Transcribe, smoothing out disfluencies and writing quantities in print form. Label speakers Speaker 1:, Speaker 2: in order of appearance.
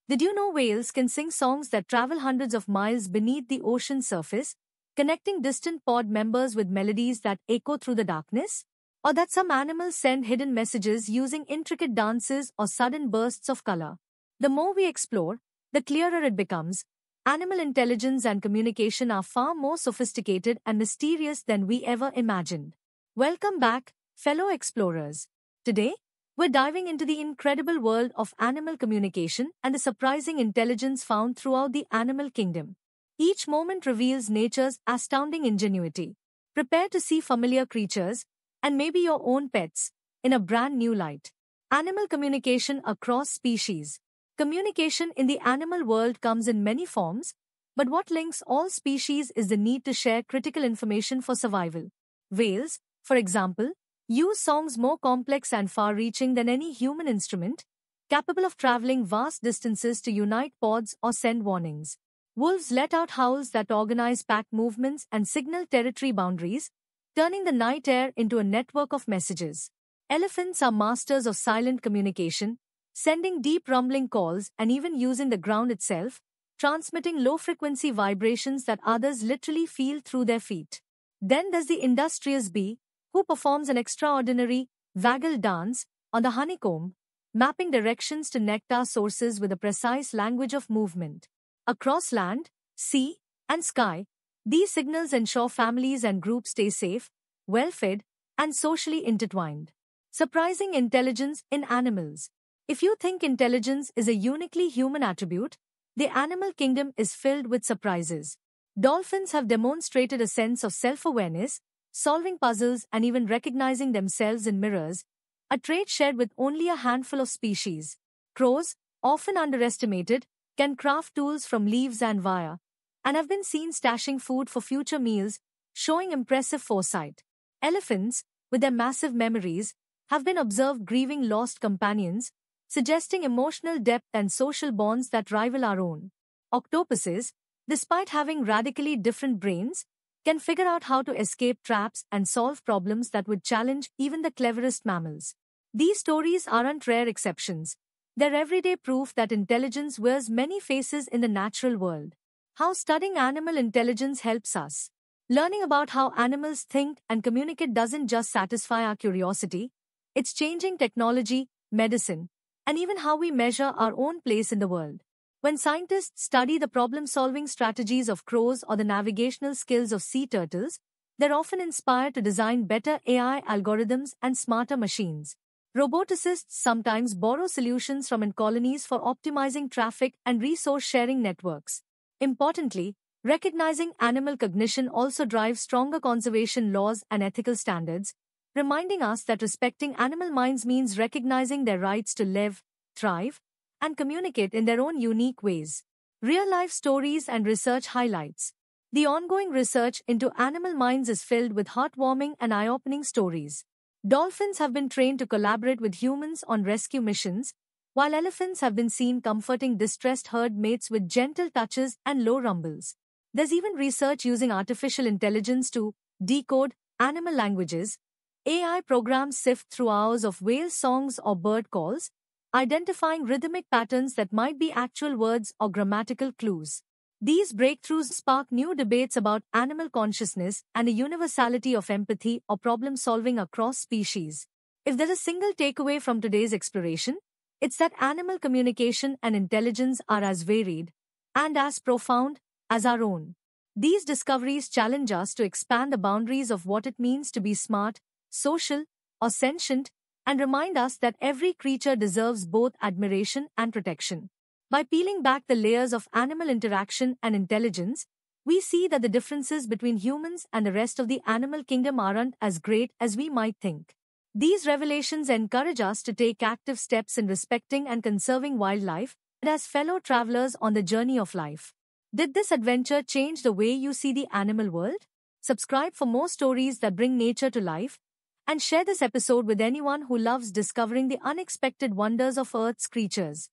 Speaker 1: Did you know whales can sing songs that travel hundreds of miles beneath the ocean surface, connecting distant pod members with melodies that echo through the darkness? Or that some animals send hidden messages using intricate dances or sudden bursts of color? The more we explore, the clearer it becomes. Animal intelligence and communication are far more sophisticated and mysterious than we ever imagined. Welcome back, fellow explorers. Today, we're diving into the incredible world of animal communication and the surprising intelligence found throughout the animal kingdom. Each moment reveals nature's astounding ingenuity. Prepare to see familiar creatures, and maybe your own pets, in a brand new light. Animal communication across species. Communication in the animal world comes in many forms, but what links all species is the need to share critical information for survival. Whales, for example, use songs more complex and far-reaching than any human instrument, capable of traveling vast distances to unite pods or send warnings. Wolves let out howls that organize pack movements and signal territory boundaries, turning the night air into a network of messages. Elephants are masters of silent communication, sending deep rumbling calls and even using the ground itself, transmitting low-frequency vibrations that others literally feel through their feet. Then there's the industrious bee, who performs an extraordinary waggle dance on the honeycomb, mapping directions to nectar sources with a precise language of movement. Across land, sea, and sky, these signals ensure families and groups stay safe, well-fed, and socially intertwined. Surprising intelligence in animals. If you think intelligence is a uniquely human attribute, the animal kingdom is filled with surprises. Dolphins have demonstrated a sense of self-awareness, solving puzzles and even recognizing themselves in mirrors, a trait shared with only a handful of species. Crows, often underestimated, can craft tools from leaves and wire, and have been seen stashing food for future meals, showing impressive foresight. Elephants, with their massive memories, have been observed grieving lost companions, suggesting emotional depth and social bonds that rival our own. Octopuses, despite having radically different brains, can figure out how to escape traps and solve problems that would challenge even the cleverest mammals. These stories aren't rare exceptions. They're everyday proof that intelligence wears many faces in the natural world. How studying animal intelligence helps us. Learning about how animals think and communicate doesn't just satisfy our curiosity, it's changing technology, medicine, and even how we measure our own place in the world. When scientists study the problem-solving strategies of crows or the navigational skills of sea turtles, they're often inspired to design better AI algorithms and smarter machines. Roboticists sometimes borrow solutions from ant colonies for optimizing traffic and resource-sharing networks. Importantly, recognizing animal cognition also drives stronger conservation laws and ethical standards, reminding us that respecting animal minds means recognizing their rights to live, thrive, and communicate in their own unique ways. Real-life stories and research highlights. The ongoing research into animal minds is filled with heartwarming and eye-opening stories. Dolphins have been trained to collaborate with humans on rescue missions, while elephants have been seen comforting distressed herd mates with gentle touches and low rumbles. There's even research using artificial intelligence to decode animal languages. AI programs sift through hours of whale songs or bird calls, identifying rhythmic patterns that might be actual words or grammatical clues. These breakthroughs spark new debates about animal consciousness and the universality of empathy or problem-solving across species. If there's a single takeaway from today's exploration, it's that animal communication and intelligence are as varied and as profound as our own. These discoveries challenge us to expand the boundaries of what it means to be smart, social, or sentient, and remind us that every creature deserves both admiration and protection. By peeling back the layers of animal interaction and intelligence, we see that the differences between humans and the rest of the animal kingdom aren't as great as we might think. These revelations encourage us to take active steps in respecting and conserving wildlife and as fellow travelers on the journey of life. Did this adventure change the way you see the animal world? Subscribe for more stories that bring nature to life, and share this episode with anyone who loves discovering the unexpected wonders of Earth's creatures.